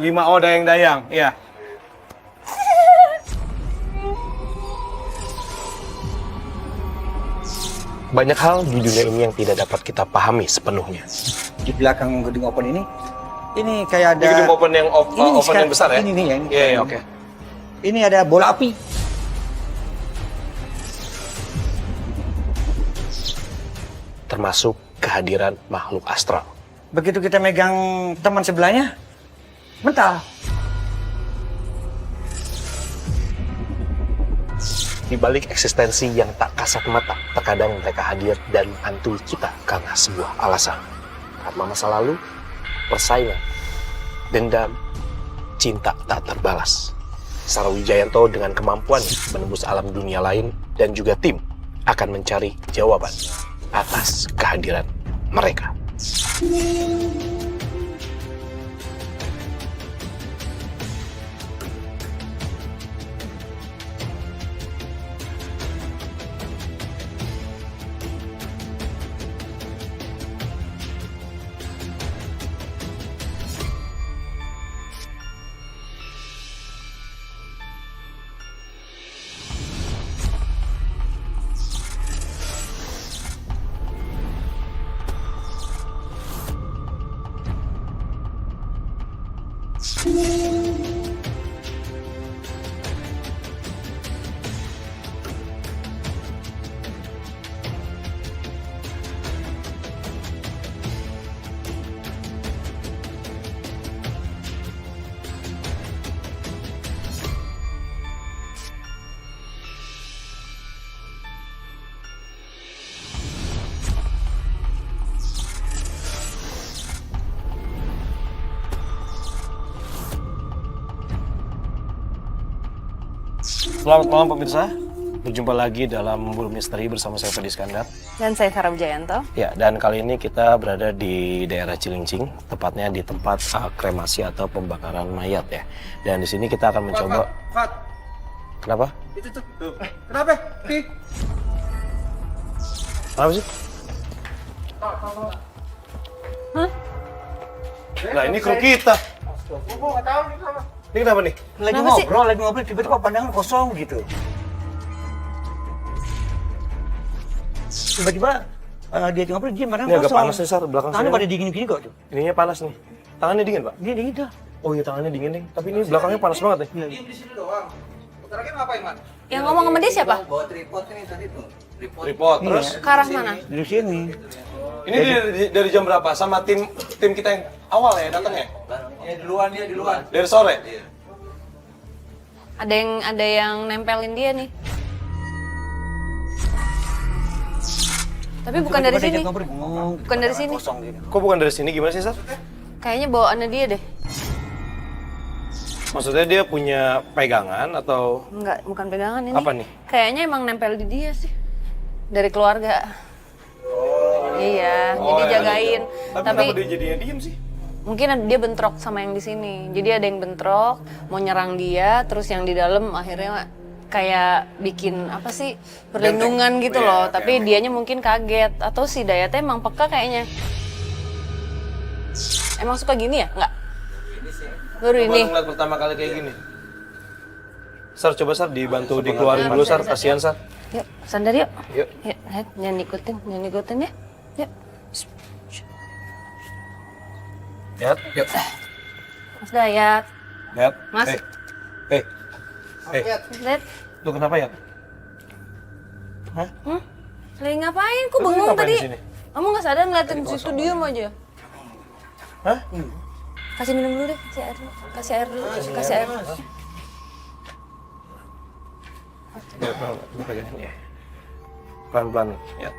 5 Oda yang Dayang, iya. Banyak hal di dunia ini yang tidak dapat kita pahami sepenuhnya. Di belakang gedung open ini kayak ada... Ini gedung open yang ini open yang besar ya? Ini nih yang... Iya, oke. Ini ada bola api. Termasuk kehadiran makhluk astral. Begitu kita megang teman sebelahnya, mental. Di balik eksistensi yang tak kasat mata, terkadang mereka hadir dan menghantui kita karena sebuah alasan. Karena masa lalu, persaingan, dendam, cinta tak terbalas. Sara Wijayanto dengan kemampuannya menembus alam dunia lain dan juga tim akan mencari jawaban atas kehadiran mereka. Selamat malam pemirsa. Berjumpa lagi dalam Memburu Misteri bersama saya Fedy Iskandar. Dan saya Sara Wijayanto. Ya, dan kali ini kita berada di daerah Cilincing, tepatnya di tempat kremasi atau pembakaran mayat ya. Dan di sini kita akan mencoba. Fat. Kenapa? Itu tuh. Kenapa? Kenapa sih? Hah? Nah, ini kru kita. Ini kenapa nih? Lagi Kenapa sih? ngobrol, tiba-tiba pandangan kosong gitu. Tiba-tiba dia ngobrol, dia pandangan Ini kosong. agak panas nih, Sar, belakang Tangannya sini. pada dingin-gini kok tuh. Ininya panas nih. Tangannya dingin, Pak? Dia dingin tuh. Oh iya, tangannya dingin nih. Tapi ini belakangnya panas banget nih. Yang ngomong sama dia siapa? Bawa tripod ini tadi tuh. Report, terus? Ke arah mana? Di sini. Ini dari jam berapa? Sama tim kita yang awal ya datang ya? Ya di luar. Dari sore? Ada yang nempelin dia nih. Tapi bukan dari sini. Bukan dari sini. Kok bukan dari sini? Gimana sih, Sar? Kayaknya bawaannya dia deh. Maksudnya dia punya pegangan atau Enggak, bukan pegangan ini. apa nih? Kayaknya emang nempel di dia sih. Dari keluarga. Iya, jadi jagain. Tapi kenapa dia jadinya diem sih? Mungkin dia bentrok sama yang di sini. Jadi ada yang bentrok, mau nyerang dia, terus yang di dalam akhirnya kayak bikin apa sih perlindungan gitu loh. Tapi dianya mungkin kaget atau si Dayatnya emang peka kayaknya. Emang suka gini ya? Enggak. Baru ini. Baru ngeliat pertama kali kayak gini. Sar, coba Sar dibantu dikeluarin dulu Sar, kasihan Sar. Yuk, sandar yuk. Yuk. Yuk, lihat, jangan ikutin ya. Yuk. Lihat, yuk. Mas Dayat. Lihat. Mas. Lihat. Lu kenapa ya? Hah? Lagi ngapain? Kok Lu bengong ngapain tadi? di sini? Kamu nggak sadar ngeliatin situ diem aja. Hah? Kasih minum dulu deh, kasih air dulu, kasih air. Ya, pelan-pelan. Lu pegangin ya. Pelan-pelan. Ya.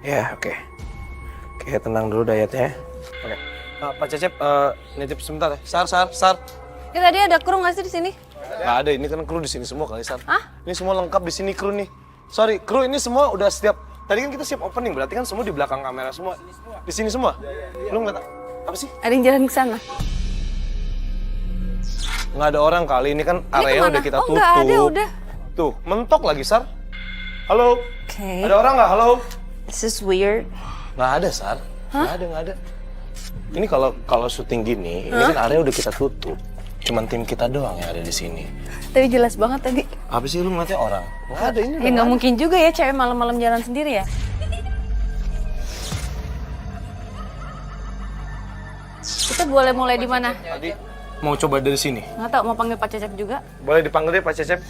Ya, oke. Oke, tenang dulu Dayatnya. Oke. Pak Cecep, nitip sebentar ya. Sar. Ya tadi ada kru nggak sih di sini? Nggak ada, ini kan kru di sini semua kali, Sar. Hah? Ini semua lengkap di sini kru nih. Sorry, kru ini semua udah setiap. Tadi kan kita siap opening, berarti kan semua di belakang kamera semua. Di sini semua. Lu ngeliat apa sih? Ada yang jalan ke sana. Nggak ada orang kali, ini kan area kemana? udah kita Oh, tutup. nggak ada, udah. Tuh, mentok lagi, Sar. Halo? Oke. Ada orang nggak? Halo? This is weird. Nggak ada, Sar. Nggak ada. Ini kalau syuting gini, ini kan area udah kita tutup. cuman tim kita doang yang ada di sini. Tapi jelas banget tadi. Apa sih lu ngeliatnya orang? Nggak ada ini. Ya nggak mungkin juga ya cewek malam-malam jalan sendiri ya. Kita boleh mulai di mana? Tadi mau coba dari sini. Nggak tahu mau panggil Pak Cecep juga. Boleh dipanggil deh Pak Cecep.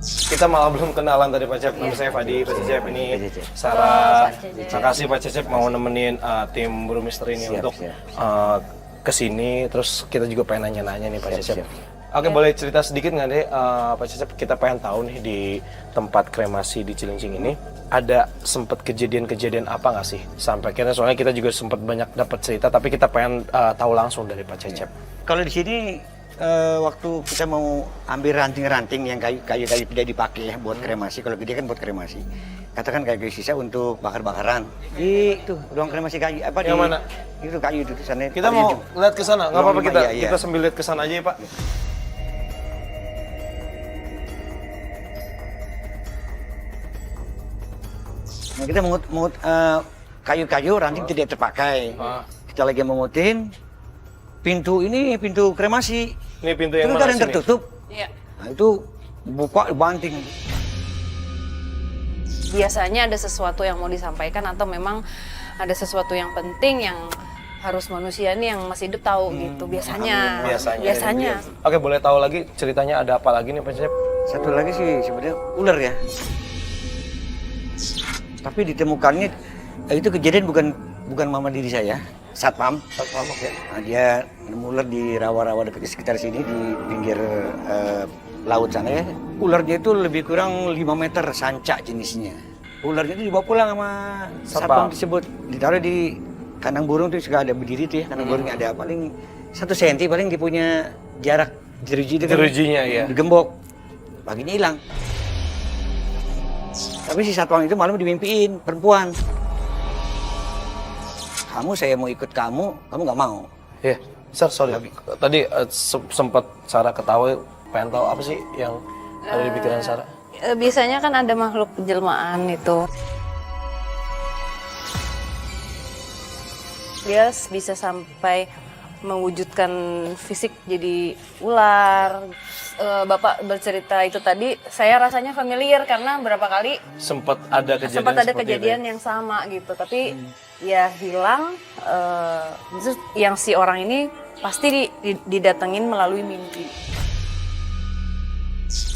Kita malah belum kenalan tadi Pak Cecep. Nama saya Fadi, Pak Cecep ini Sarah. Makasih Pak Cecep mau nemenin tim Buru Misteri ini untuk kesini. Terus kita juga pengen nanya-nanya nih Pak Cecep. Oke, boleh cerita sedikit nggak deh Pak Cecep? Kita pengen tahu nih di tempat kremasi di Cilincing ini ada sempat kejadian-kejadian apa nggak sih? Sampai kita soalnya kita juga sempat banyak dapat cerita, tapi kita pengen tahu langsung dari Pak Cecep. Kalau di sini waktu kita mau ambil ranting-ranting yang kayu tidak dipakai ya buat kremasi, kalau gede kan buat kremasi. Katakan kayu sisa untuk bakar-bakaran. Di itu ruang kremasi kayu apa Yang di mana? Itu kayu itu sana. Kita mau lihat ke sana, nggak apa-apa Iya, kita iya. kita sambil lihat ke sana aja ya Pak. Nah, kita mengut kayu-kayu ranting tidak terpakai. Kita lagi mengutin pintu ini, pintu kremasi. Ini pintu Itu yang kan mana yang sini? tertutup. Iya. Nah, itu buka banting. Biasanya ada sesuatu yang mau disampaikan atau memang ada sesuatu yang penting yang harus manusia ini yang masih hidup tahu gitu. Biasanya. Biasanya. Oke, boleh tahu lagi ceritanya ada apa lagi nih Pak Cecep? Satu lagi sih sebenarnya ular ya. Tapi ditemukannya itu kejadian bukan mama diri saya, satpam. Satpam, oke. Nah, dia nemu ular di rawa-rawa dekat sekitar sini di pinggir laut sana ya. Ularnya itu lebih kurang 5 meter sancak jenisnya. Ularnya itu dibawa pulang sama satpam tersebut. Ditaruh di kandang burung itu juga ada berdiri tuh ya. Kandang burungnya ada paling 1 senti paling dia punya jarak jeruji itu kan. Jerujinya ya. Digembok. Paginya hilang. Tapi si satpam itu malam dimimpiin perempuan. Kamu saya mau ikut kamu nggak mau. Iya, sorry. Tadi sempat Sarah ketawa, pengen tahu apa sih yang ada di pikiran Sarah? Biasanya kan ada makhluk penjelmaan itu. Dia bisa sampai mewujudkan fisik jadi ular. Bapak bercerita itu tadi, saya rasanya familiar karena berapa kali Sempat ada kejadian yang sama gitu. Tapi ya hilang. Terus yang si orang ini pasti didatengin melalui mimpi.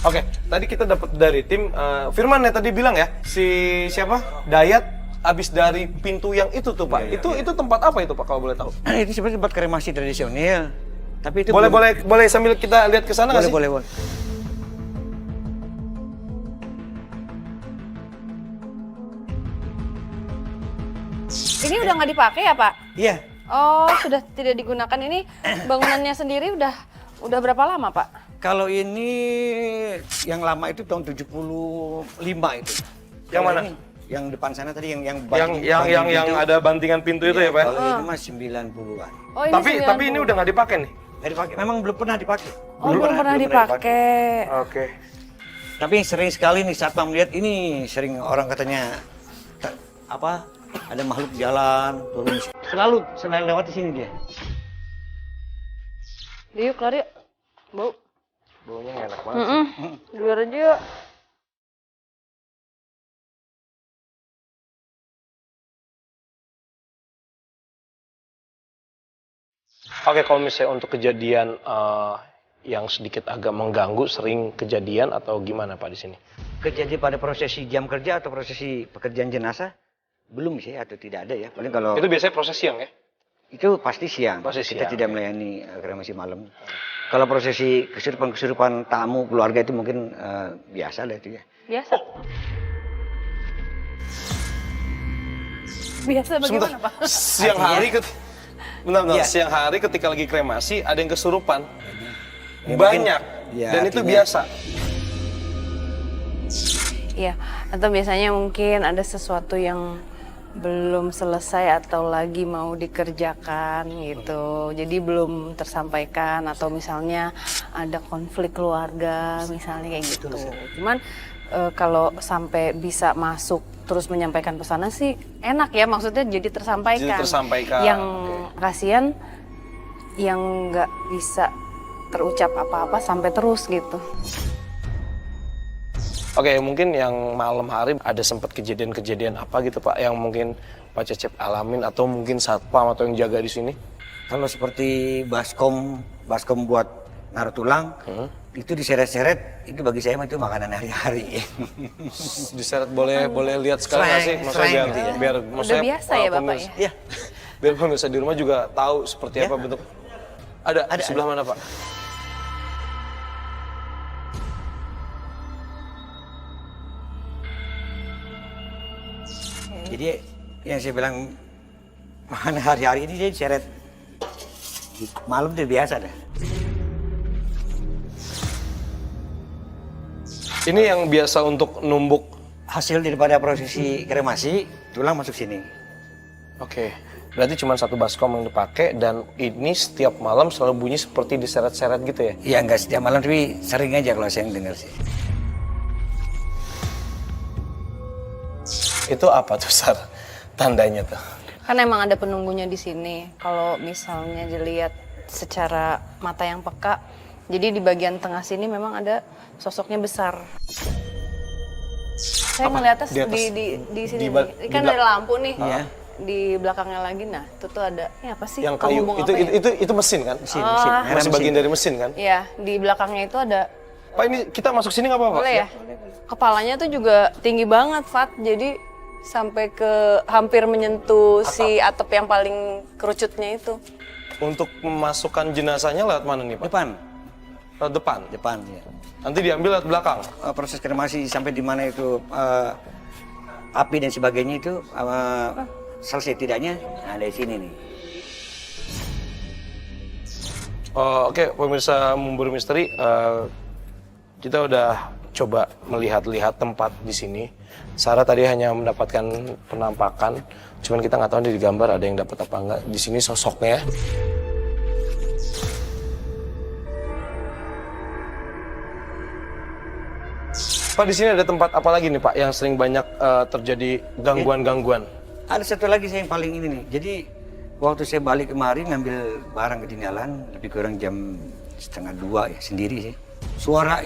Oke, tadi kita dapat dari tim Firman ya tadi bilang ya, si siapa? Dayat abis dari pintu yang itu tuh Pak. Itu tempat apa itu Pak kalau boleh tahu? Itu sebenarnya tempat kremasi tradisional. Tapi itu Boleh sambil kita lihat ke sana nggak sih? boleh. Ini udah nggak dipakai ya Pak? Iya. Oh, sudah tidak digunakan. Ini bangunannya sendiri udah berapa lama Pak? Kalau ini yang lama itu tahun 75 itu. Yang Kalau mana? ini, yang depan sana tadi yang Yang ada bantingan pintu itu ya Pak? Kalau ini mah 90-an. Oh, ini Tapi ini udah nggak dipakai nih? Nggak dipakai. Memang belum pernah dipakai. Oh, belum pernah dipakai. Oke. Tapi sering sekali nih satpam lihat ini, sering orang katanya ada makhluk jalan turun. Selalu lewat di sini dia. Yuk, keluar yuk. Bau. Baunya enak banget. Di luar aja yuk. Oke, kalau misalnya untuk kejadian yang sedikit agak mengganggu, sering kejadian atau gimana Pak di sini? Kejadian pada prosesi jam kerja atau prosesi pekerjaan jenazah belum sih atau tidak ada ya. Paling kalau Itu biasanya proses siang ya? itu pasti siang. Pasti Kita siang, tidak melayani kremasi malam. Kalau prosesi kesurupan tamu keluarga itu mungkin biasa lah itu ya. Biasa. Biasa bagaimana Pak? Siang hari Bentar, Iya. siang hari ketika lagi kremasi ada yang kesurupan. Ya, Banyak. mungkin, ya, Dan itu artinya- biasa. Iya, atau biasanya mungkin ada sesuatu yang belum selesai atau lagi mau dikerjakan gitu. Jadi belum tersampaikan atau misalnya ada konflik keluarga misalnya kayak gitu. Cuman kalau sampai bisa masuk terus menyampaikan pesanan sih enak ya, maksudnya jadi tersampaikan. Jadi tersampaikan. Yang kasihan yang nggak bisa terucap apa-apa sampai terus gitu. Oke, mungkin yang malam hari ada sempat kejadian-kejadian apa gitu Pak yang mungkin Pak Cecep alamin atau mungkin satpam atau yang jaga di sini? Kalau seperti baskom buat naruh tulang, itu diseret-seret, itu bagi saya mah itu makanan hari-hari. Diseret boleh lihat sekali nggak sih? Maksudnya Sreng biar, gitu ya. biar Udah biasa ya Bapak ya? Iya. Biar pemirsa di rumah juga tahu seperti Ya. apa bentuk. Ada sebelah mana Pak? Jadi yang saya bilang makanan hari-hari ini dia diseret. Malam itu biasa dah. Ini yang biasa untuk numbuk. Hasil daripada prosesi kremasi, tulang masuk sini. Oke, berarti cuma satu baskom yang dipakai dan ini setiap malam selalu bunyi seperti diseret-seret gitu ya? Iya enggak setiap malam, tapi sering aja kalau saya yang dengar sih. Itu apa tuh Sar? Tandanya tuh? Kan emang ada penunggunya di sini. Kalau misalnya dilihat secara mata yang peka, jadi di bagian tengah sini memang ada sosoknya besar. Saya ngeliatnya Di atas? di sini, Di kan ada lampu nih. Iya. Di belakangnya lagi, nah itu tuh ada, ini apa sih? Yang kayu, Penghubung itu, apa ya? itu mesin kan? Mesin, Ah. mesin. Merah Masih mesin. bagian dari mesin kan? Iya, di belakangnya itu ada, Pak ini kita masuk sini nggak apa-apa? boleh ya? Kepalanya tuh juga tinggi banget, Fat. Jadi sampai ke hampir menyentuh si atap yang paling kerucutnya itu. Untuk memasukkan jenazahnya lewat mana nih Pak? Depan, Lewat depan? depan ya. Nanti diambil lewat belakang? Proses kremasi sampai di mana itu api dan sebagainya itu selesai tidaknya, nah dari sini nih. Oke, pemirsa Memburu Misteri, kita udah coba melihat-lihat tempat di sini. Sarah tadi hanya mendapatkan penampakan, cuman kita nggak tahu di gambar ada yang dapat apa enggak. Di sini sosoknya. Pak, di sini ada tempat apa lagi nih Pak yang sering banyak terjadi gangguan-gangguan? Ada satu lagi saya yang paling ini nih. Jadi waktu saya balik kemarin ngambil barang ketinggalan lebih kurang jam 1:30 ya sendiri sih. Suara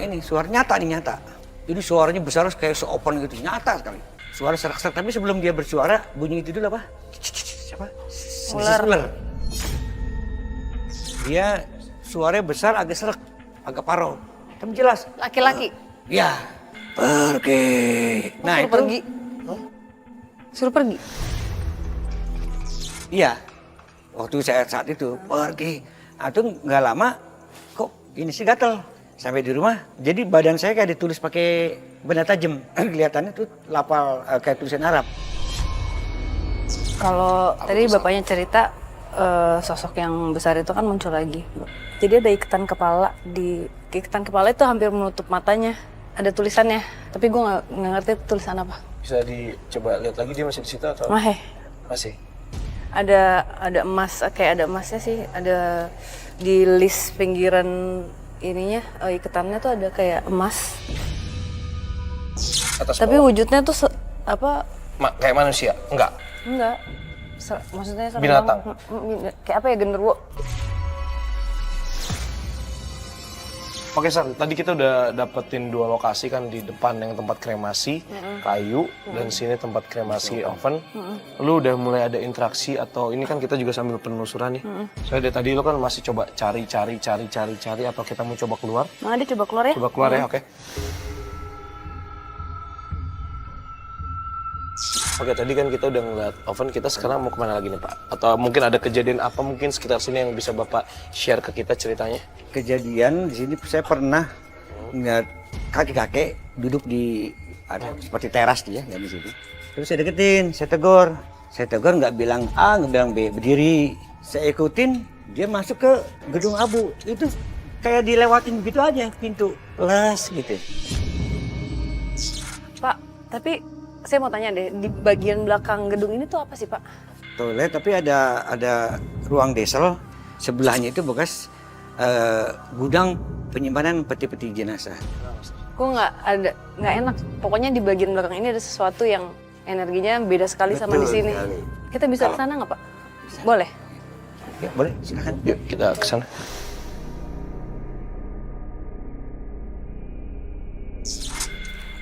nyata nih nyata. Jadi suaranya besar kayak seopen gitu, nyata sekali. Suara serak-serak, tapi sebelum dia bersuara bunyi itu dulu apa? Siapa? Ular. Dia suaranya besar, agak serak, agak parau. Tapi jelas. Laki-laki. Ya, pergi. Nah Suruh itu. pergi. Suruh pergi. Iya. Waktu saya saat itu pergi. Nah, itu nggak lama kok ini sih gatel. Sampai di rumah, jadi badan saya kayak ditulis pakai benda tajam. Kelihatannya tuh lapal kayak tulisan Arab. Kalau tadi bapaknya cerita sosok yang besar itu kan muncul lagi. Jadi ada ikatan kepala, di ikatan kepala itu hampir menutup matanya. Ada tulisannya, tapi gue nggak ngerti itu tulisan apa. Bisa dicoba lihat lagi dia masih di situ atau? Mahe. Masih. Ada emas, kayak ada emasnya sih, ada di list pinggiran ininya, ikatannya tuh ada kayak emas. Atas Tapi bawah. wujudnya tuh Kayak manusia? Enggak. enggak. Maksudnya serem Binatang? banget. Kayak apa ya, genderuwo. Oke Sar, tadi kita udah dapetin 2 lokasi kan di depan yang tempat kremasi, kayu, dan sini tempat kremasi oven. Lu udah mulai ada interaksi atau ini kan kita juga sambil penelusuran nih. Soalnya dari tadi lu kan masih coba cari, apa kita mau coba keluar? Nah, dia coba keluar ya. Coba keluar ya, oke. Oke, tadi kan kita udah ngeliat oven, kita sekarang mau kemana lagi nih Pak? Atau mungkin ada kejadian apa mungkin sekitar sini yang bisa Bapak share ke kita ceritanya? Kejadian di sini saya pernah ngeliat kakek-kakek duduk di ada seperti teras dia ya di situ. Terus saya deketin, saya tegur nggak bilang A, nggak bilang B, berdiri. Saya ikutin, dia masuk ke gedung abu. Itu kayak dilewatin gitu aja pintu, les gitu. Pak, tapi saya mau tanya deh, di bagian belakang gedung ini tuh apa sih Pak? Toilet, tapi ada ruang diesel. Sebelahnya itu bekas gudang penyimpanan peti-peti jenazah. Gue nggak enak. Pokoknya di bagian belakang ini ada sesuatu yang Energinya beda sekali sama di Betul sini. sekali. Kita bisa ke sana nggak Pak? Boleh. Ya, boleh, silakan. Yuk kita ke sana.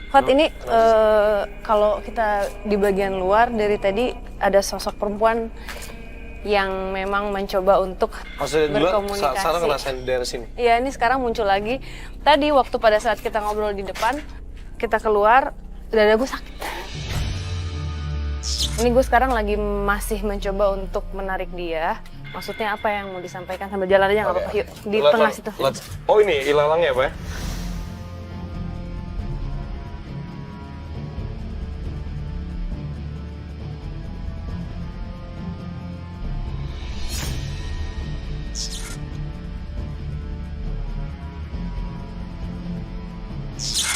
Fat, ini kalau kita di bagian luar dari tadi ada sosok perempuan yang memang mencoba untuk Maksudnya dulu berkomunikasi. Sarah ngerasain di daerah sini. Iya, ini sekarang muncul lagi. Tadi waktu pada saat kita ngobrol di depan, kita keluar, dada gue sakit. Ini gue sekarang lagi masih mencoba untuk menarik dia. Maksudnya apa yang mau disampaikan sambil jalan aja nggak apa-apa. Yuk, di tengah situ. Oh ini ilalangnya Pak ya?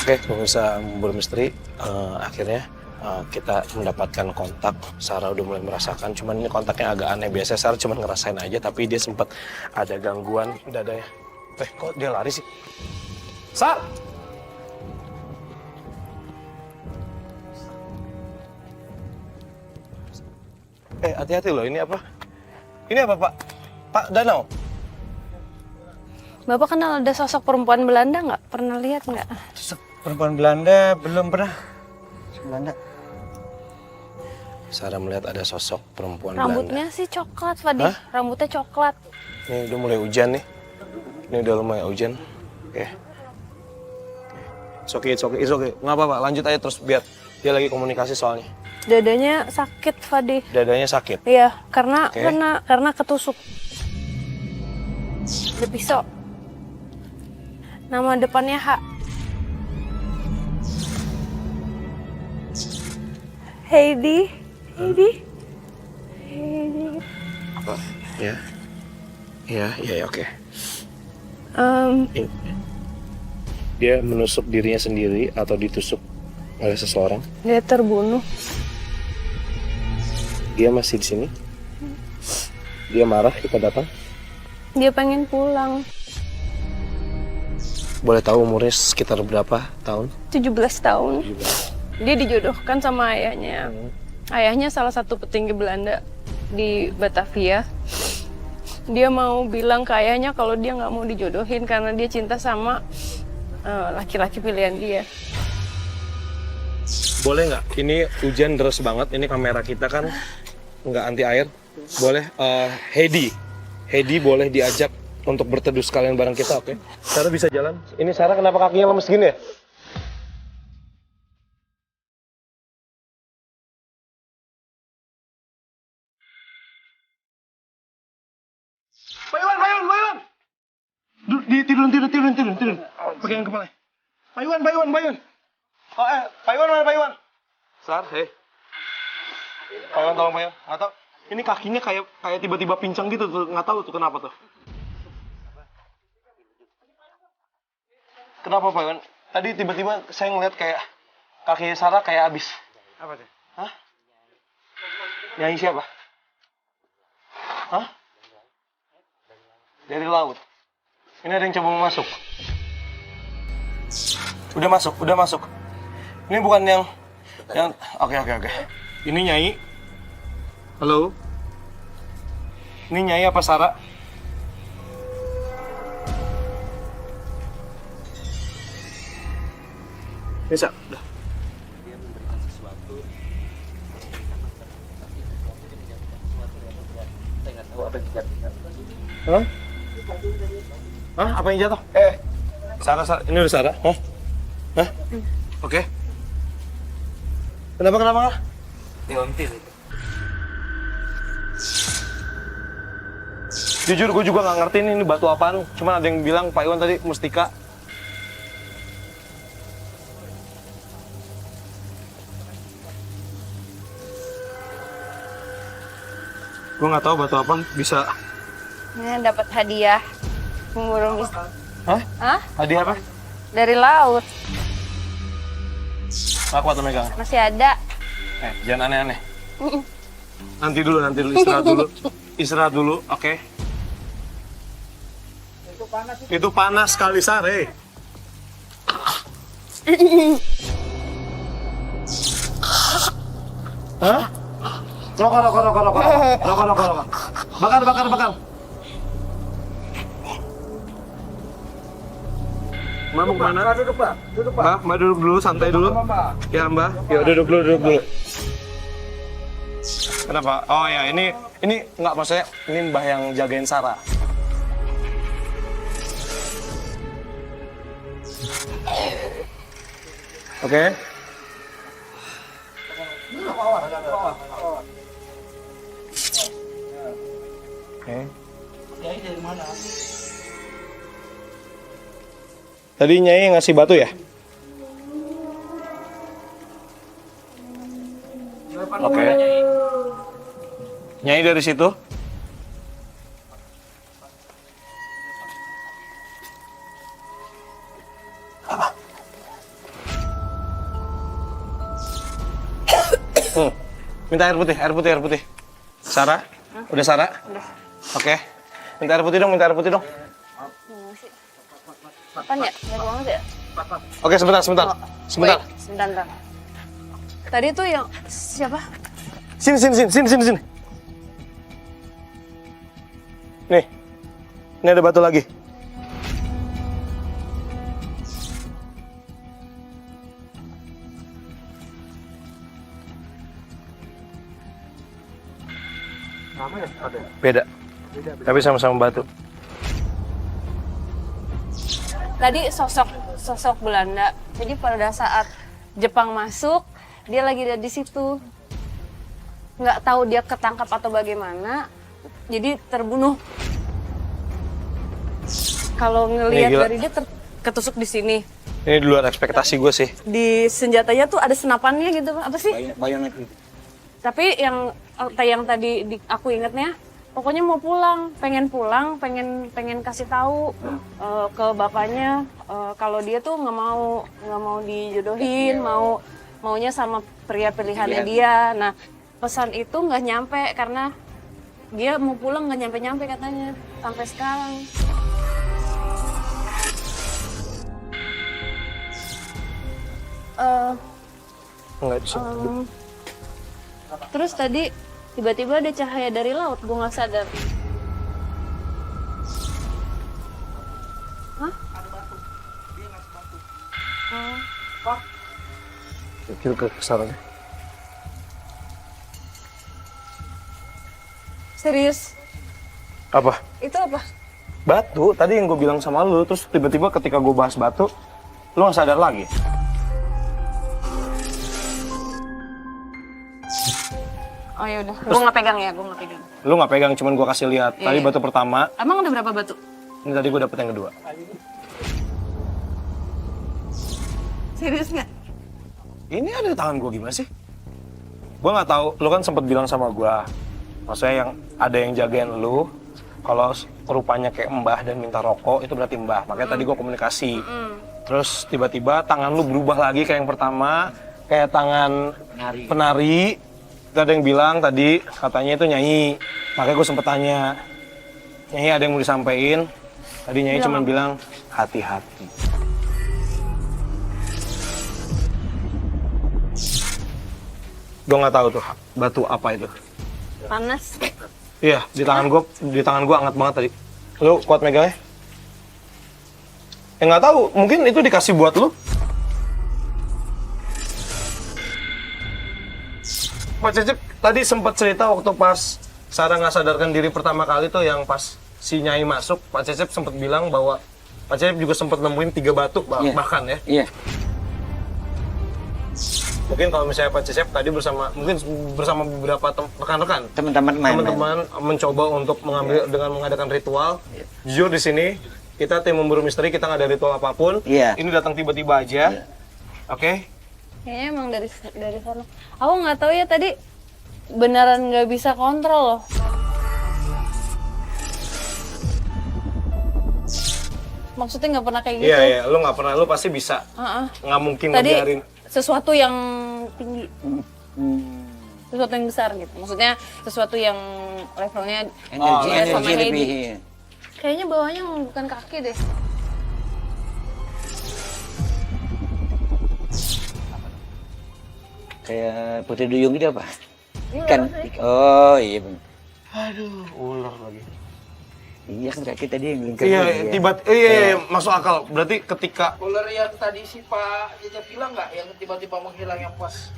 Oke, pemirsa Buru Misteri, akhirnya kita mendapatkan kontak. Sarah udah mulai merasakan, cuman ini kontaknya agak aneh. Biasanya Sarah cuma ngerasain aja, tapi dia sempat ada gangguan dadanya. Kok dia lari sih? Sar! Hati-hati loh, ini apa? Ini apa, Pak? Pak Danau? Bapak kenal ada sosok perempuan Belanda nggak? Pernah lihat nggak? Perempuan Belanda belum pernah. Belanda. Sarah melihat ada sosok perempuan Rambutnya sih coklat, Fadi. Hah? Rambutnya coklat. Belanda. Ini udah mulai hujan nih. Ini udah lumayan hujan. Oke. It's okay. Nggak apa-apa, lanjut aja terus biar dia lagi komunikasi soalnya. Dadanya sakit, Fadi. Dadanya sakit. Iya, karena Oke. karena ketusuk. Ada pisau. Nama depannya H. Heidi. Apa? Ya. Iya, oke. Dia menusuk dirinya sendiri atau ditusuk oleh seseorang. Dia terbunuh. Dia masih di sini. Dia marah kita datang. Dia pengen pulang. Boleh tahu umurnya sekitar berapa tahun? 17 tahun. 17. Dia dijodohkan sama ayahnya. Ayahnya salah satu petinggi Belanda di Batavia. Dia mau bilang ke ayahnya kalau dia nggak mau dijodohin karena dia cinta sama laki-laki pilihan dia. Boleh nggak? Ini hujan deras banget. Ini kamera kita kan nggak anti air. Boleh? Heidi boleh diajak untuk berteduh sekalian bareng kita, oke? Sarah bisa jalan. Ini Sarah kenapa kakinya lemes gini ya? Pak Iwan! Tidur. Pegang kepala. Pak Iwan. Oh, Pak Iwan mana Pak Iwan? Sar, hei. Pak Iwan tolong Pak Iwan. Nggak tahu. Ini kakinya kayak tiba-tiba pincang gitu tuh. Nggak tahu tuh kenapa tuh. Kenapa Pak Iwan? Tadi tiba-tiba saya ngeliat kayak kakinya Sarah kayak habis. Apa tuh? Hah? Nyanyi siapa? Hah? Dari laut. Ini ada yang coba mau masuk. Udah masuk. Ini bukan yang oke. Ini Nyai. Halo. Ini Nyai apa Sarah? Bisa, udah. Hah? Hah? Apa yang jatuh? Sarah. Ini udah Sarah? Hah? Oke. Kenapa? Jujur gue juga nggak ngerti ini batu apaan. Cuman ada yang bilang Pak Iwan tadi mustika. Gue nggak tahu batu apa bisa. Ini dapat hadiah pemburu misteri. Hah? Hadiah apa? Dari laut. Aku atau megang? Masih ada. Jangan aneh-aneh. Nanti dulu, istirahat dulu, oke? Itu panas sekali, Sare. Hah? Rokok. Bakar. Mbak mau kemana? Duduk, Pak. Mbak duduk dulu, santai dulu. Ya Mbak, yuk duduk dulu. Kenapa? Oh ya, ini nggak, maksudnya ini Mbah yang jagain Sarah. Oke. Oke. Tadi Nyai ngasih batu ya? Oke. Nyai dari situ. Minta air putih. Sarah? Udah Sarah? Udah. Oke. Minta air putih dong. Kapan ya? Banyak banget ya? Oke, sebentar. Wait, sebentar. Tadi tuh yang siapa? Sini. Nih. Ini ada batu lagi. Beda. Tapi sama-sama batu. Tadi sosok Belanda. Jadi pada saat Jepang masuk, dia lagi ada di situ. Nggak tahu dia ketangkap atau bagaimana. Jadi terbunuh. Kalau ngelihat Gila. dari dia ketusuk di sini. Ini di luar ekspektasi gue sih. Di senjatanya tuh ada senapannya gitu. Apa sih? Bayonet itu. Tapi yang tadi aku ingetnya, pokoknya mau pulang, pengen kasih tahu ke bapaknya kalau dia tuh nggak mau dijodohin, maunya sama pria pilihannya dia. Nah, pesan itu nggak nyampe karena dia mau pulang nggak nyampe katanya sampai sekarang. Enggak bisa. Terus tadi tiba-tiba ada cahaya dari laut, gue nggak sadar. Hah? Kecil ke sana deh. Serius? Apa? Itu apa? Batu. Tadi yang gue bilang sama lu, terus tiba-tiba ketika gue bahas batu, lu nggak sadar lagi. Oh ya udah, gue nggak pegang. Lu nggak pegang, cuman gue kasih lihat. Tadi Iya. batu pertama, Emang ada berapa batu? ini tadi gue dapet yang kedua. Serius nggak? Ini ada di tangan gue, gimana sih? Gue nggak tahu. Lu kan sempet bilang sama gue, maksudnya yang ada yang jagain lu. Kalau rupanya kayak Mbah dan minta rokok, itu berarti Mbah. Makanya tadi gue komunikasi. Terus tiba-tiba tangan lu berubah lagi kayak yang pertama, kayak tangan penari. Itu ada yang bilang tadi, katanya itu Nyai. Makanya gue sempet tanya, Nyai ada yang mau disampaikan? Tadi Nyai cuma bilang, hati-hati. Gue nggak tahu tuh batu apa itu. Panas. Iya, di tangan gua hangat banget tadi. Lu kuat megangnya? Ya nggak tahu, mungkin itu dikasih buat lu. Pak Cecep tadi sempat cerita waktu pas Sarah nggak sadarkan diri pertama kali tuh, yang pas si Nyai masuk, Pak Cecep sempat bilang bahwa Pak Cecep juga sempat nemuin 3 batu bahkan ya. Iya. Mungkin kalau misalnya Pak Cecep tadi bersama beberapa rekan-rekan, Teman-teman main. teman-teman mencoba untuk mengambil dengan mengadakan ritual. Jujur di sini kita tim memburu misteri, kita nggak ada ritual apapun. Iya. Ini datang tiba-tiba aja. Oke. Kayaknya emang dari sana. Aku nggak tahu ya tadi beneran nggak bisa kontrol loh. Maksudnya nggak pernah kayak gitu. Iya, lu nggak pernah, lu pasti bisa. Nggak mungkin Tadi ngebiarin. sesuatu yang tinggi, sesuatu yang besar gitu. Maksudnya sesuatu yang levelnya Energi sama Heidi. lebih. Iya. Kayaknya bawahnya bukan kaki deh. Kayak putri duyung gitu apa? Ikan. Oh iya. Aduh, ular lagi. Iya kan kayak kita dia yang lingkar. Iya, gitu, ya. iya, masuk akal. Berarti ketika Ular yang tadi si Pak Cecep bilang nggak, yang tiba-tiba menghilang yang pas?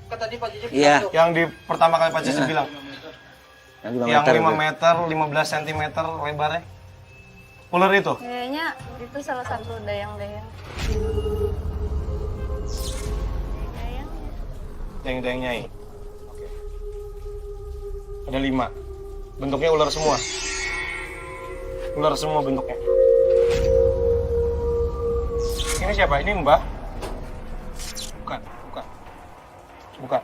Kan tadi Pak Cecep Iya. bilang tuh. yang di pertama kali Pak Cecep bilang, yang 5 tuh. meter, 15 cm lebarnya. Ular itu? Kayaknya itu salah satu dayang-dayang. Dayang-dayang nyai. Oke. Ada 5. Bentuknya ular semua. Ular semua bentuknya. Ini siapa? Ini Mbah? Bukan, bukan. Bukan.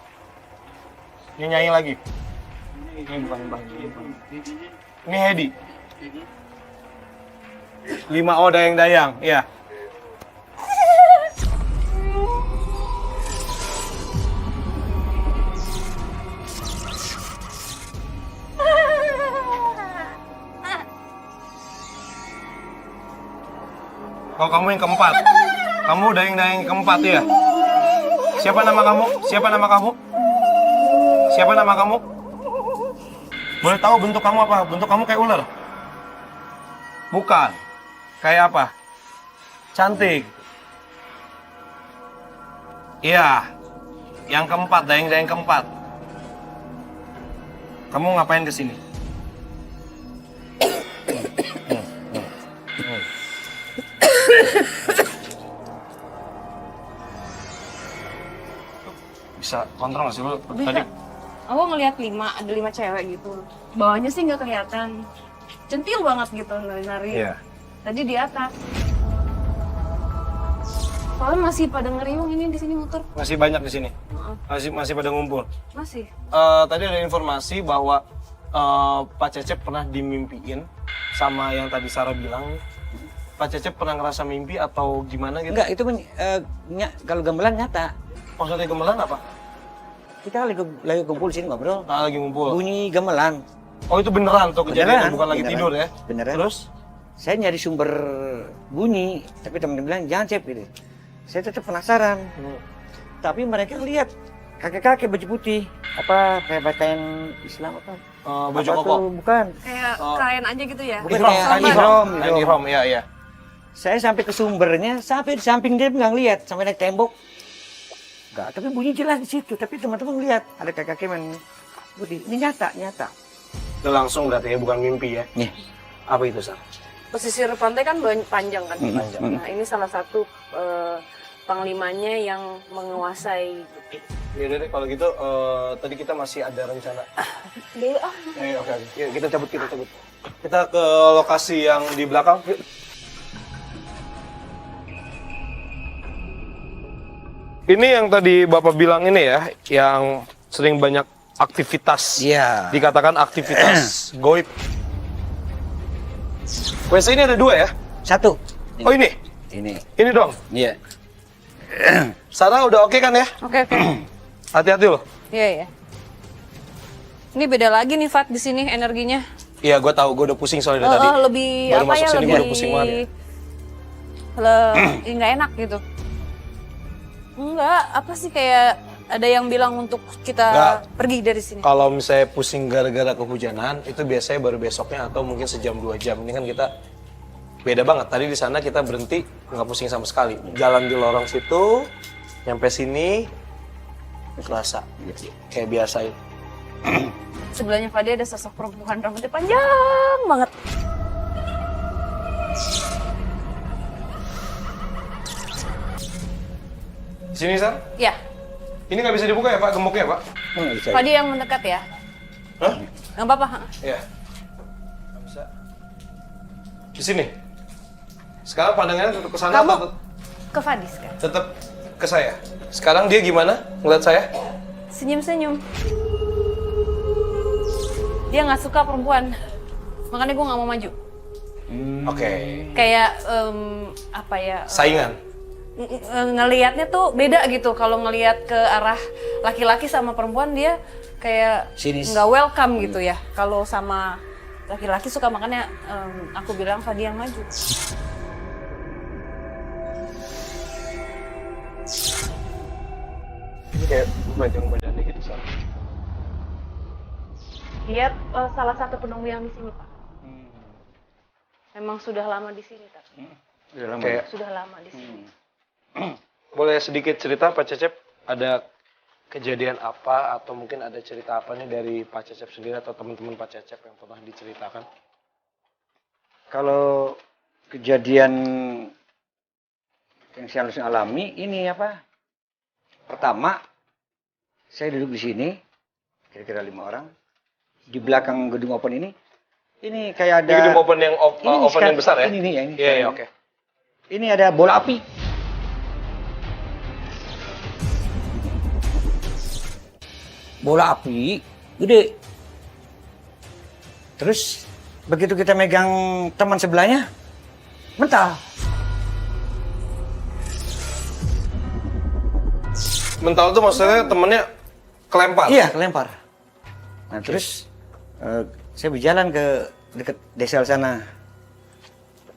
Ini nyai lagi. Ini bukan Mbah. Ini Hedi. 5 O dayang-dayang, iya. Oh, kamu yang keempat. Kamu dayang-dayang yang keempat ya? Siapa nama kamu? Siapa nama kamu? Siapa nama kamu? Boleh tahu bentuk kamu apa? Bentuk kamu kayak ular? Bukan. Kayak apa? Cantik. Iya. Yang keempat, dayang-dayang keempat. Kamu ngapain kesini? Bisa kontrol nggak sih lu tadi? Aku ngelihat 5, ada 5 cewek gitu. Bawahnya sih nggak kelihatan. Centil banget gitu nari-nari. Iya. Tadi di atas. Soalnya masih pada ngeriung ini di sini motor. Masih banyak di sini. Masih pada ngumpul. Masih. Tadi ada informasi bahwa Pak Cecep pernah dimimpiin sama yang tadi Sarah bilang. Pak Cecep pernah ngerasa mimpi atau gimana gitu? Enggak, itu kalau gamelan nyata. Maksudnya gamelan apa? Kita lagi kumpul di sini ngobrol. Lagi ngumpul. Bunyi gamelan. Oh itu beneran tuh kejadian, Beneran, bukan lagi beneran. tidur ya? Beneran. Terus? Saya nyari sumber bunyi, tapi teman-teman bilang jangan Cep gitu. Saya tetap penasaran. Tapi mereka lihat kakek-kakek baju putih, apa kayak pakaian Islam apa? Baju Apa koko. tuh? Bukan. Kayak kain aja gitu ya. Bukan Ihram, kayak kain ihram, Kain ihram. ihram, iya iya. Saya sampai ke sumbernya, sampai di samping dia nggak lihat, sampai naik tembok. Enggak, tapi bunyi jelas di situ. Tapi teman-teman lihat ada kakek-kakek main putih. Ini nyata. Itu langsung berarti ya, bukan mimpi ya? Nih. Apa itu, Sar? Pesisir pantai kan panjang kan. Panjang. Nah ini salah satu panglimanya yang menguasai. Ya udah deh, kalau gitu tadi kita masih ada rencana. Oke. Yuk, kita cabut. Kita ke lokasi yang di belakang. Yuk. Ini yang tadi Bapak bilang ini ya, yang sering banyak aktivitas. Iya. Dikatakan aktivitas goib. WC ini ada 2 ya? Satu. Oh ini? Ini. Ini dong? Iya. Sarah udah oke kan ya? Oke. Hati-hati loh. Iya. Ini beda lagi nih Fat di sini energinya. Iya, gue tahu. Gue udah pusing soalnya dari tadi. Lebih Baru apa masuk ya sini lebih gue udah pusing banget. nggak enak gitu. Enggak, apa sih kayak ada yang bilang untuk kita Nggak. pergi dari sini. Kalau misalnya pusing gara-gara kehujanan, itu biasanya baru besoknya atau mungkin sejam 2 jam. Ini kan kita beda banget. Tadi di sana kita berhenti nggak pusing sama sekali. Jalan di lorong situ, nyampe sini, kerasa kayak biasa. Sebelahnya Fadi ada sosok perempuan rambutnya panjang banget. Sini, Sar. Ya, Ini nggak bisa dibuka ya, Pak? Gemboknya, Pak? Fadi yang mendekat ya. Hah? Nggak apa-apa. Iya. Nggak bisa. Di sini. Sekarang pandangannya tetap ke sana Kamu atau ke Fadi sekarang. tetap ke saya? Sekarang dia gimana ngeliat saya? Senyum-senyum. Dia nggak suka perempuan. Makanya gue nggak mau maju. Oke. Kayak apa ya? Saingan. Ngelihatnya tuh beda gitu. Kalau ngelihat ke arah laki-laki sama perempuan dia kayak Sinis. nggak welcome gitu ya. Kalau sama laki-laki suka, makanya aku bilang Fadi yang maju. Ini kayak bajang badannya gitu, Sar. Dia salah satu penunggu yang di sini, Pak. Memang sudah lama di sini, Pak. Udah lama. Kayak Sudah lama di sini. boleh sedikit cerita Pak Cecep, ada kejadian apa atau mungkin ada cerita apa nih dari Pak Cecep sendiri atau teman-teman Pak Cecep yang pernah diceritakan? Kalau kejadian yang saya harus alami ini apa? Pertama, saya duduk di sini, kira-kira 5 orang. Di belakang gedung open ini kayak ada. Ini gedung open yang open sekarang- yang besar ya? Ini nih ya. Ini, Iya, oke. Ini ada bola api. Bola api gede. Terus begitu kita megang teman sebelahnya, mental. Mental tuh maksudnya temennya kelempar? Iya, kelempar. Nah, terus saya berjalan ke dekat desa sana.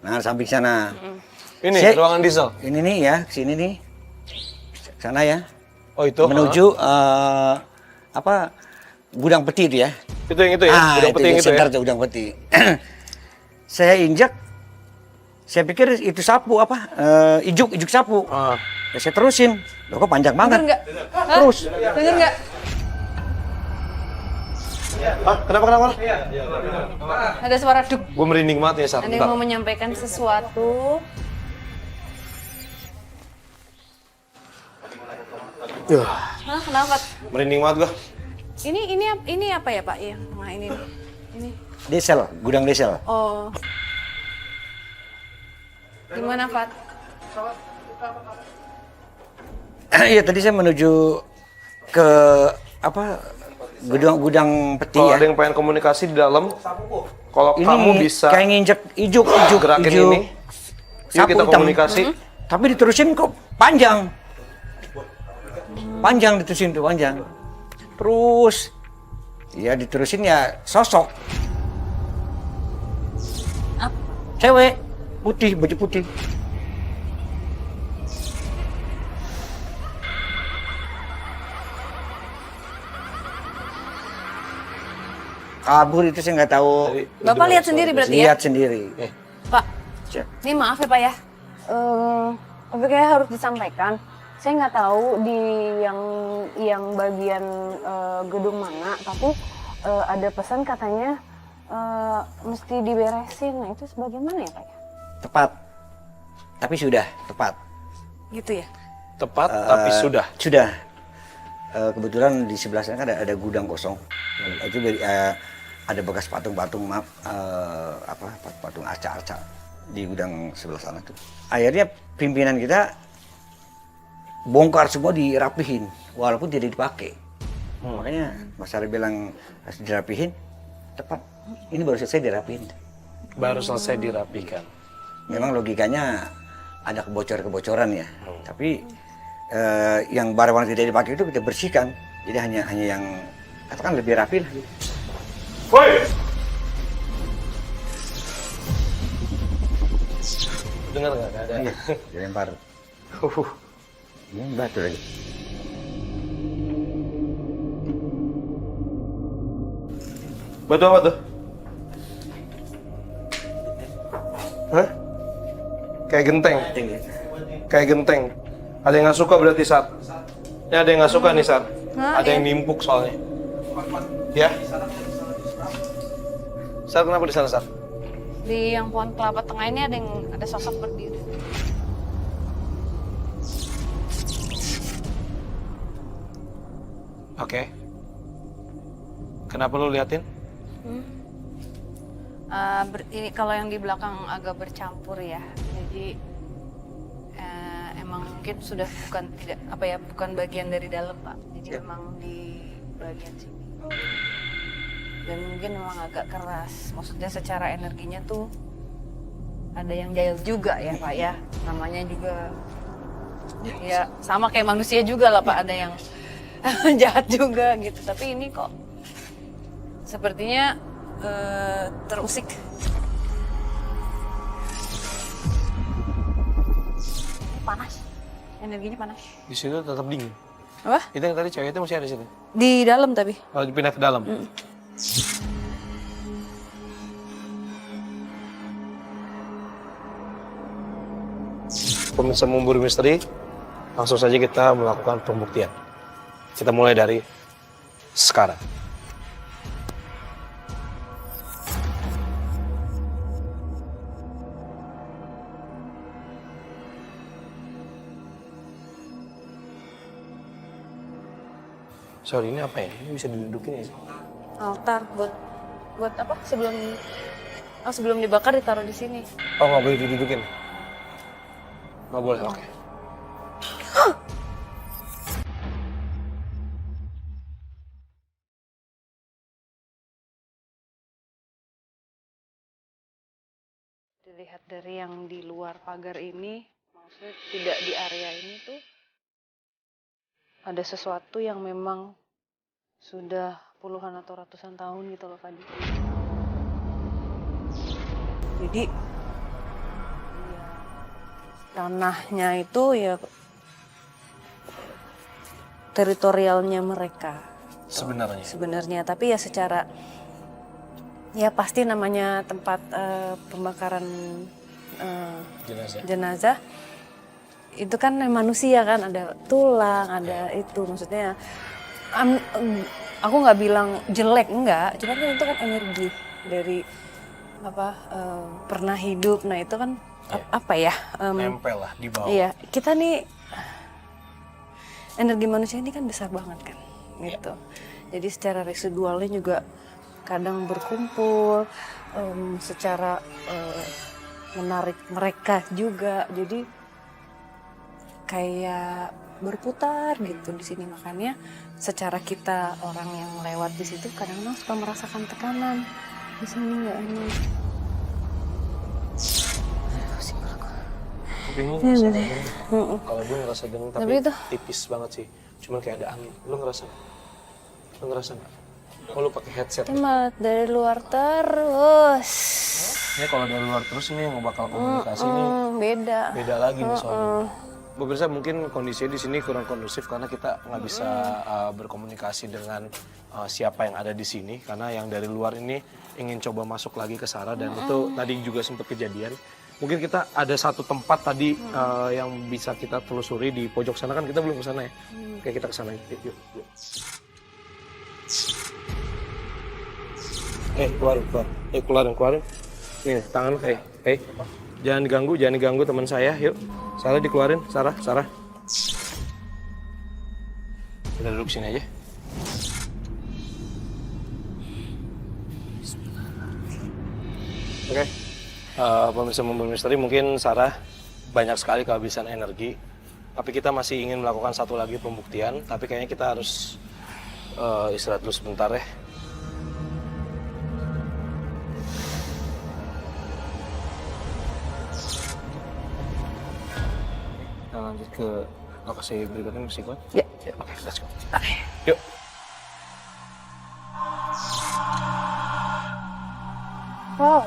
Nah, samping sana. Ini Saya- ruangan diesel? Ini nih ya, sini nih. Sana ya. Oh itu? Menuju gudang peti itu ya. Itu yang itu ya? Gudang peti yang itu ya? sebentar tuh gudang peti. Saya injak, saya pikir itu sapu ijuk sapu. Ah. Ya, saya terusin. Loh, kok panjang Denger banget. nggak? Hah? Terus. Denger nggak? Ah, kenapa? Ada suara duk. Gue merinding banget ya saat Ada yang mau menyampaikan sesuatu. Hah, kenapa? Merinding banget gue. Ini apa ya, Pak? Yang tengah ini. Ini. Desel, gudang desel. Oh. Gimana, Fat? Iya, tadi saya menuju ke gudang peti Kalau ya. ada yang pengen komunikasi di dalam, kalau Ini kamu bisa kayak nginjek ijuk gerakin ini, yuk sapu kita hitam. komunikasi. Tapi diterusin kok panjang. Panjang diterusin tuh panjang. Terus ya diterusin ya sosok. Cewek putih, baju putih. Kabur itu saya nggak tahu. Bapak lihat sendiri berarti ya? Lihat sendiri. Pak, Cek. ini maaf ya, Pak ya. Tapi kayak harus disampaikan. Saya nggak tahu di yang bagian gedung mana, tapi ada pesan katanya mesti diberesin. Nah, itu sebagaimana ya, Pak ya? Tepat. Tapi sudah tepat. Gitu ya? Tepat, tapi sudah. Sudah. Kebetulan di sebelah sana kan ada gudang kosong. Itu ada bekas patung-patung patung arca-arca di gudang sebelah sana tuh. Akhirnya pimpinan kita bongkar semua, dirapihin walaupun tidak dipakai. Makanya Mas Ari bilang harus dirapihin. Tepat. Ini baru selesai dirapihin. Baru selesai dirapikan. Memang logikanya ada kebocoran ya. Tapi yang barang-barang tidak dipakai itu kita bersihkan. Jadi hanya yang katakan lebih rapi lah. Dengar nggak? Nggak ada. Iya, dilempar. Ini batu lagi. Batu apa tuh? Hah? Kayak genteng. Kayak genteng. Ada yang nggak suka berarti saat. Ini ada yang nggak suka nih saat. Hah, Ada yang nimpuk soalnya. Ya. Saat kenapa di sana saat? Di yang pohon kelapa tengah ini ada sosok berdiri. Oke. Kenapa lu liatin? Ini kalau yang di belakang agak bercampur ya. Jadi emang mungkin sudah bukan bagian dari dalam, Pak. Jadi memang di bagian sini. Dan mungkin memang agak keras. Maksudnya secara energinya tuh ada yang jahil juga ya, Pak ya. Namanya juga ya sama kayak manusia juga lah, Pak. Ada yang jahat juga gitu. Tapi ini kok sepertinya terusik. Panas. Energinya panas. Di situ tetap dingin. Apa? Itu yang tadi cewek itu masih ada di situ. Di dalam tapi. Kalau dipindah ke dalam. pemirsa memburu misteri, langsung saja kita melakukan pembuktian. Kita mulai dari sekarang. Sorry, ini apa ya? Ini bisa didudukin ya? Altar buat apa? Sebelum dibakar ditaruh di sini. Oh, nggak boleh didudukin? Nggak boleh, oke. Dilihat dari yang di luar pagar ini, maksudnya tidak di area ini tuh ada sesuatu yang memang sudah puluhan atau ratusan tahun gitu loh, Fadi. Jadi ya, tanahnya itu ya teritorialnya mereka sebenarnya, tapi ya secara ya pasti namanya tempat pembakaran jenazah itu kan manusia kan, ada tulang, ada itu, maksudnya aku nggak bilang jelek, enggak, cuma kan itu kan energi dari apa pernah hidup, nah itu kan apa ya nempel lah di bawah. Iya, kita nih energi manusia ini kan besar banget kan, gitu. Jadi secara residualnya juga kadang berkumpul, secara menarik mereka juga, jadi kayak berputar gitu di sini. Makanya secara kita orang yang lewat di situ kadang-kadang suka merasakan tekanan di sini, nggak enak. Tapi ini Iya, ngerasa bener. dengeng. Kalau gue ngerasa dengeng tapi Tapi itu tipis banget sih. Cuman kayak ada angin. Lu ngerasa nggak? Oh, lu pakai headset. cuma dari luar terus. Ini kalau dari luar terus ini yang bakal komunikasi ini Beda. beda lagi nih soalnya. Pemirsa, mungkin kondisinya di sini kurang kondusif karena kita nggak bisa berkomunikasi dengan siapa yang ada di sini, karena yang dari luar ini ingin coba masuk lagi ke Sarah, dan itu tadi juga sempat kejadian. Mungkin kita ada satu tempat tadi yang bisa kita telusuri di pojok sana, kan kita belum ke sana ya. Oke, kita ke sana yuk. Keluarin. Nih, tangan, jangan diganggu teman saya, yuk. Sarah dikeluarin, Sarah. Kita duduk sini aja. Oke. Pemirsa memburu misteri, mungkin Sarah banyak sekali kehabisan energi. Tapi kita masih ingin melakukan satu lagi pembuktian, tapi kayaknya kita harus istirahat dulu sebentar ya. Kita lanjut ke lokasi berikutnya, masih kuat? Ya. Oke, let's go. Yuk. Wow.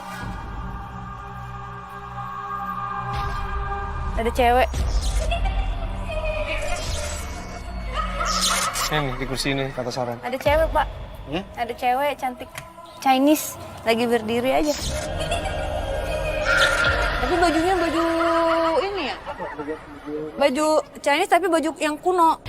Ada cewek. Nih, di kursi ini, kata Sarah. Ada cewek, Pak. Ya? Ada cewek cantik. Chinese. Lagi berdiri aja. Tapi bajunya baju ini ya? Baju Chinese tapi baju yang kuno.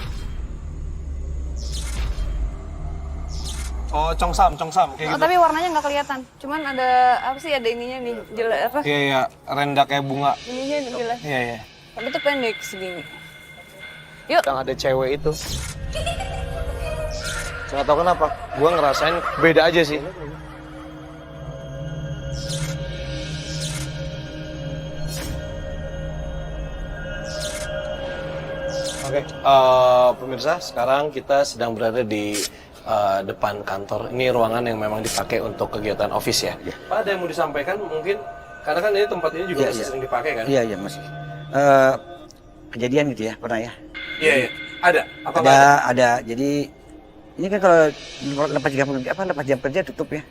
Oh, congsam, kayak gitu. Tapi warnanya nggak kelihatan. Cuman ada apa sih, ada ininya nih, jelas apa? Iya, renda kayak bunga. Ininya jelas. Iya. Tapi itu pendek segini. Yuk. Yang ada cewek itu. Nggak tahu kenapa, gua ngerasain beda aja sih. Oke, pemirsa, sekarang kita sedang berada di depan kantor. Ini ruangan yang memang dipakai untuk kegiatan office ya. Pak, ada yang mau disampaikan mungkin? Karena kan ini tempat ini juga masih sering dipakai kan? Iya, masih. Kejadian gitu ya, pernah ya? Iya. Ada? Apa Ada. Jadi ini kan kalau lepas jam kerja tutup ya.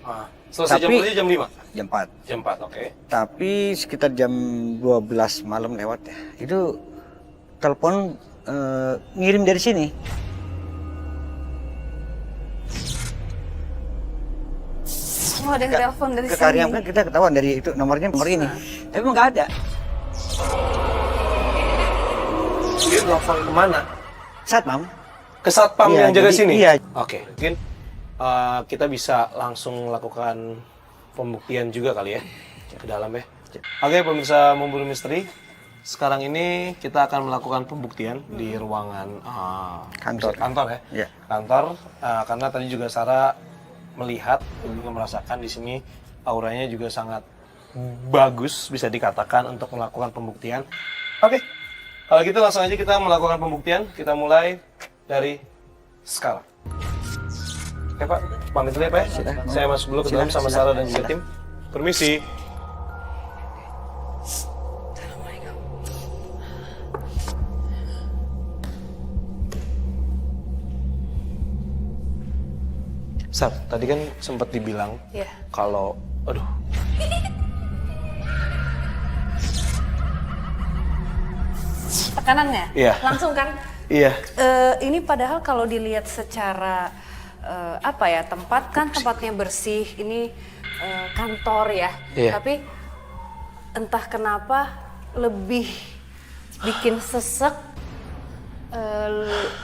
Selesai jam Tapi- kerja jam 5? Jam 4. Jam 4, oke. Tapi sekitar jam 12 malam lewat ya. Itu telepon ngirim dari sini. Oh, ada yang telepon dari Ke sini. Karyam kan kita ketahuan dari itu nomor ini. Tapi emang nggak ada. Dia telepon kemana? Satpam. Ke satpam Iya, yang jaga jadi- sini? iya. Oke, mungkin kita bisa langsung melakukan pembuktian juga kali ya ke dalam ya. Oke, pemirsa Memburu Misteri. Sekarang ini kita akan melakukan pembuktian di ruangan kantor ya. Iya. Kantor karena tadi juga Sarah melihat dan juga merasakan di sini auranya juga sangat bagus bisa dikatakan untuk melakukan pembuktian. Oke. Kalau gitu langsung aja kita melakukan pembuktian. Kita mulai dari sekarang. Oke Pak, pamit dulu ya Pak ya. Saya masuk dulu ke dalam sama Sarah dan juga tim. Permisi. Sar, tadi kan sempat dibilang Iya. kalau, aduh, Tekanannya? Iya. Langsung kan? iya, Ini padahal kalau dilihat secara apa ya, tempat kan tempatnya bersih, ini kantor ya. Iya. Tapi entah kenapa lebih bikin sesek,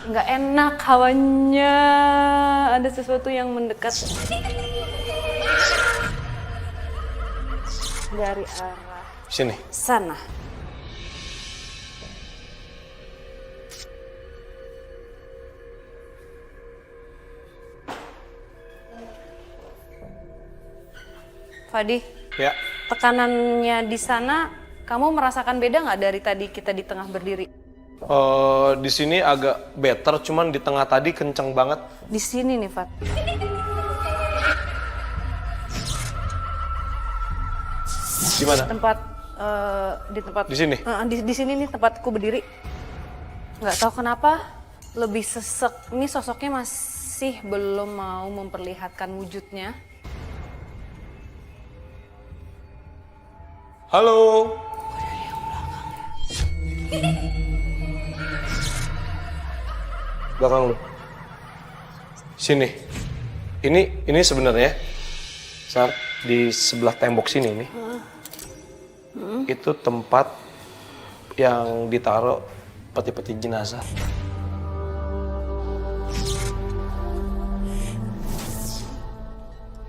nggak enak hawanya, ada sesuatu yang mendekat dari arah sini. sana. Fadi, Ya, tekanannya di sana kamu merasakan beda nggak dari tadi kita di tengah berdiri? di sini agak better, cuman di tengah tadi kenceng banget. Di sini nih, Fat. Di mana? Tempat di tempat Di sini? di sini nih tempatku berdiri. Nggak tahu kenapa lebih sesek. Ini sosoknya masih belum mau memperlihatkan wujudnya. Halo. Belakang lu. Sini. Ini sebenarnya Sar, di sebelah tembok sini nih. Itu tempat yang ditaruh peti-peti jenazah.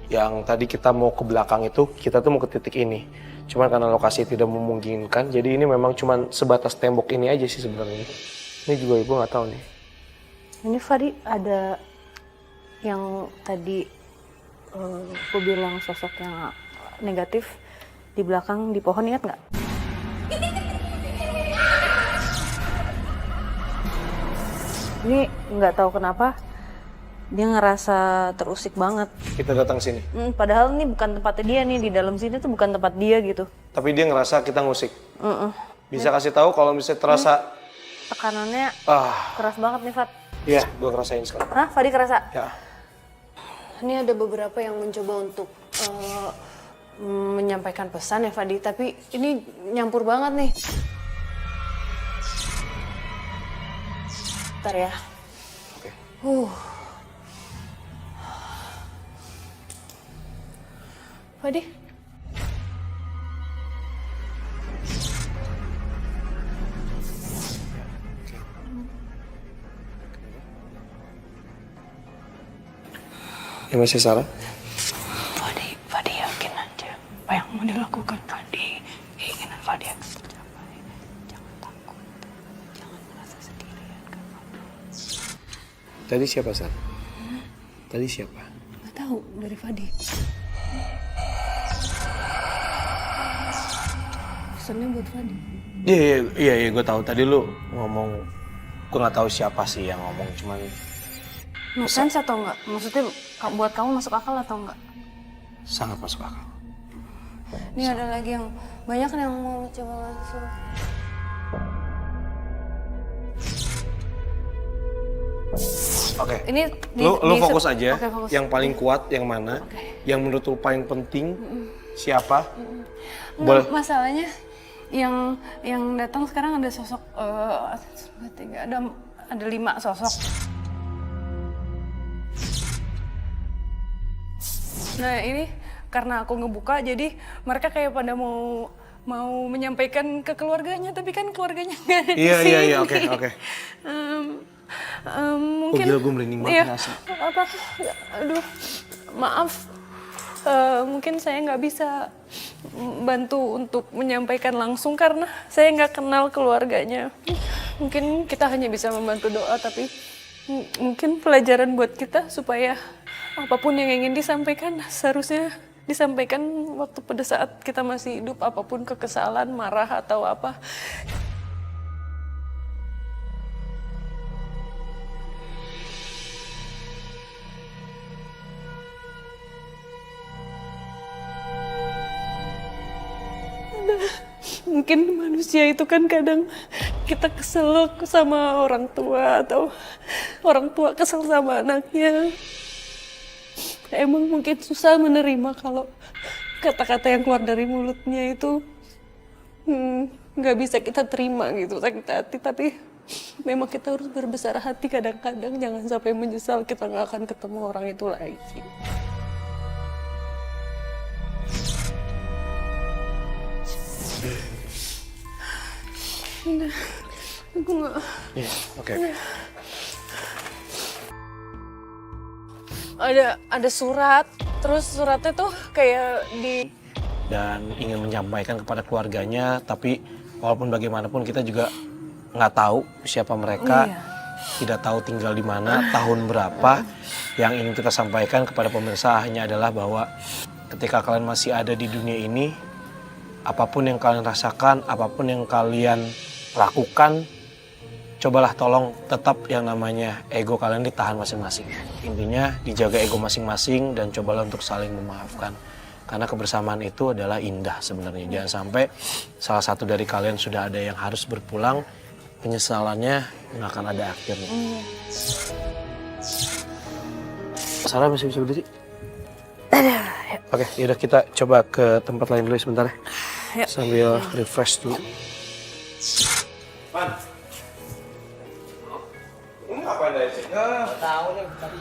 Yang tadi kita mau ke belakang itu, kita tuh mau ke titik ini. Cuman karena lokasi tidak memungkinkan, jadi ini memang cuman sebatas tembok ini aja sih sebenarnya. Ini juga ibu nggak tahu nih. Ini Fadi ada yang tadi aku bilang sosok yang negatif di belakang di pohon, ingat nggak? Ini nggak tahu kenapa dia ngerasa terusik banget. Kita datang sini. Padahal ini bukan tempatnya dia nih, di dalam sini tuh bukan tempat dia gitu. Tapi dia ngerasa kita ngusik. Bisa kasih tahu kalau misalnya terasa, Tekanannya keras banget nih, Fat. iya, gua ngerasain sekarang. Hah, Fadi kerasa? Ya, Ini ada beberapa yang mencoba untuk menyampaikan pesan ya Fadi, tapi ini nyampur banget nih. Bentar ya. oke. Fadi. Ini masih Sarah? Fadi yakin aja apa yang mau dilakukan Fadi. Keinginan Fadi akan tercapai. Jangan takut, jangan merasa sendirian. Tadi siapa, Sar? Tadi siapa? Gak tahu dari Fadi. Pesannya buat Fadi. Iya, gue tahu. Tadi lu ngomong, gue nggak tahu siapa sih yang ngomong, cuman Make sense atau enggak? Maksudnya buat kamu masuk akal atau enggak? sangat masuk akal. Ini ada lagi yang banyak yang mau coba masuk. Oke. Ini Lu fokus aja. Oke, fokus. Yang paling kuat yang mana? Oke. Yang menurut lu paling penting siapa? Nggak, masalahnya yang datang sekarang ada sosok ada 5 sosok. Nah ini karena aku ngebuka jadi mereka kayak pada mau mau menyampaikan ke keluarganya, tapi kan keluarganya nggak ada di Iya, sini. iya, iya, oke, oke. Mungkin. Oh, gila, gue merinding banget Iya, ngerasa. apa? Aduh, maaf. Mungkin saya nggak bisa bantu untuk menyampaikan langsung karena saya nggak kenal keluarganya. Mungkin kita hanya bisa membantu doa, tapi mungkin pelajaran buat kita supaya apapun yang ingin disampaikan seharusnya disampaikan waktu pada saat kita masih hidup, apapun kekesalan, marah atau apa. Mungkin manusia itu kan kadang kita kesel sama orang tua atau orang tua kesel sama anaknya. Emang mungkin susah menerima kalau kata-kata yang keluar dari mulutnya itu nggak bisa kita terima gitu, sakit hati. Tapi memang kita harus berbesar hati kadang-kadang, jangan sampai menyesal kita nggak akan ketemu orang itu lagi. Udah, aku nggak. Iya, oke. Ada surat, terus suratnya tuh kayak di. Dan ingin menyampaikan kepada keluarganya, tapi walaupun bagaimanapun kita juga nggak tahu siapa mereka, tidak tahu tinggal di mana, tahun berapa. Yang ingin kita sampaikan kepada pemirsa hanya adalah bahwa ketika kalian masih ada di dunia ini, apapun yang kalian rasakan, apapun yang kalian lakukan, cobalah tolong tetap yang namanya ego kalian ditahan masing-masing. Intinya dijaga ego masing-masing dan cobalah untuk saling memaafkan. Karena kebersamaan itu adalah indah sebenarnya. Jangan sampai salah satu dari kalian sudah ada yang harus berpulang, penyesalannya nggak akan ada akhirnya. Sarah masih bisa berdiri? Oke, yaudah kita coba ke tempat lain dulu sebentar ya. Sambil refresh dulu. Man, ini ngapain dari sini? Tahu nih, tapi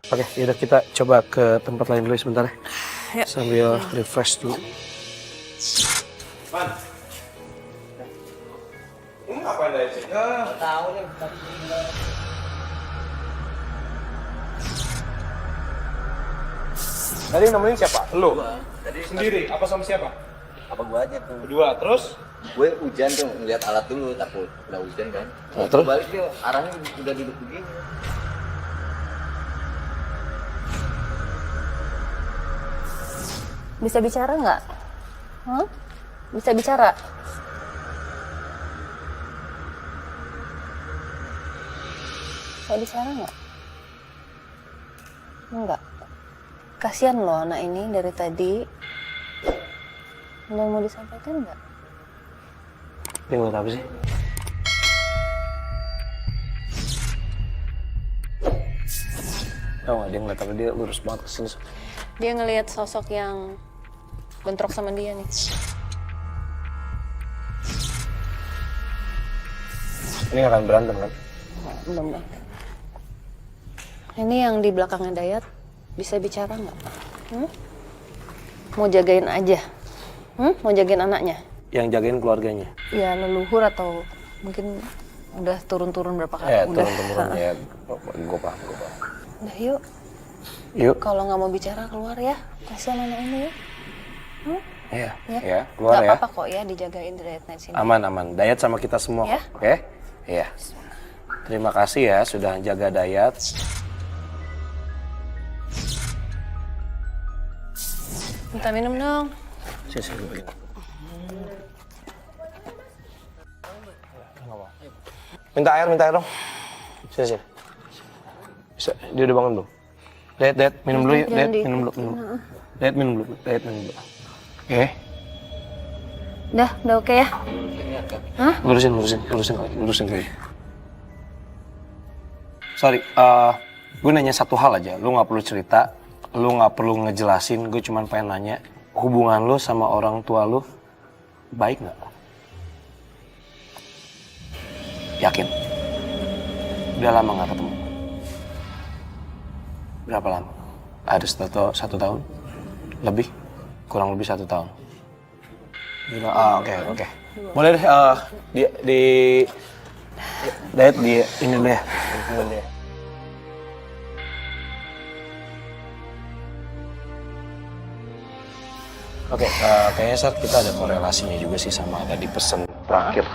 Oke, yaudah kita coba ke tempat lain dulu sebentar ya. Sambil refresh dulu. Man, ini ngapain dari sini? tahu nih, tapi Tadi nemenin siapa? Lu? Sendiri? Apa sama siapa? Apa gua aja tuh, Berdua, terus? gue hujan tuh ngeliat alat dulu, takut udah hujan kan. Nah, terus? Balik dia arahnya udah duduk begini. Bisa bicara nggak? Hah? Bisa bicara? Bisa bicara nggak? Enggak. Kasihan loh anak ini dari tadi. Ada yang mau disampaikan nggak? Dia ngeliat apa sih? Tahu nggak dia ngeliat apa? Dia lurus banget ke sini. Dia ngelihat sosok yang bentrok sama dia nih. Ini akan berantem kan? Belum bang. Ini yang di belakangnya Dayat bisa bicara nggak? Mau jagain aja? Mau jagain anaknya? Yang jagain keluarganya? Ya leluhur atau mungkin udah turun-turun berapa kali? Ya, Udah. turun-turun ya. Gue paham. Udah yuk. Yuk. Kalau nggak mau bicara keluar ya. Kasihan anak ini ya. Iya, Ya. ya. Keluar Gak ya. apa-apa kok ya dijagain Dayat di sini. Aman. Dayat sama kita semua. Ya. Oke? Iya. Terima kasih ya sudah jaga Dayat. Minta minum dong. Sini. Minta air dong. Sini. Bisa, dia udah bangun belum? Dayat, minum dulu yuk. Dayat, minum dulu. Dayat, minum dulu. Oke. Udah oke ya? Lurusin dulu. Sorry, gue nanya satu hal aja. Lu nggak perlu cerita, lu nggak perlu ngejelasin. Gue cuma pengen nanya, hubungan lu sama orang tua lu baik nggak? Yakin? Udah lama nggak ketemu? Berapa lama? Aristoto 1 tahun lebih, kurang lebih 1 tahun. Gila, oke. Boleh deh, di diet di ini deh. Oke, kayaknya saat kita ada korelasinya juga sih sama tadi pesan terakhir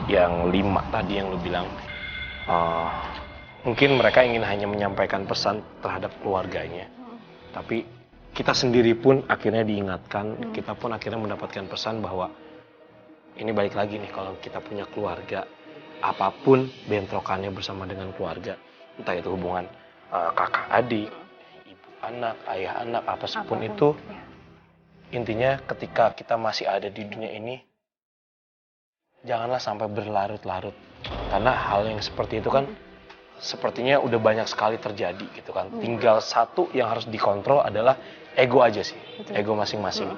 yang 5 tadi yang lu bilang. Mungkin mereka ingin hanya menyampaikan pesan terhadap keluarganya, tapi kita sendiri pun akhirnya diingatkan, kita pun akhirnya mendapatkan pesan bahwa ini balik lagi nih, kalau kita punya keluarga, apapun bentrokannya bersama dengan keluarga, entah itu hubungan kakak adik, ibu anak, ayah anak, apapun itu, intinya ketika kita masih ada di dunia ini, janganlah sampai berlarut-larut, karena hal yang seperti itu kan sepertinya udah banyak sekali terjadi gitu kan. Tinggal satu yang harus dikontrol adalah ego aja sih, ego masing-masing.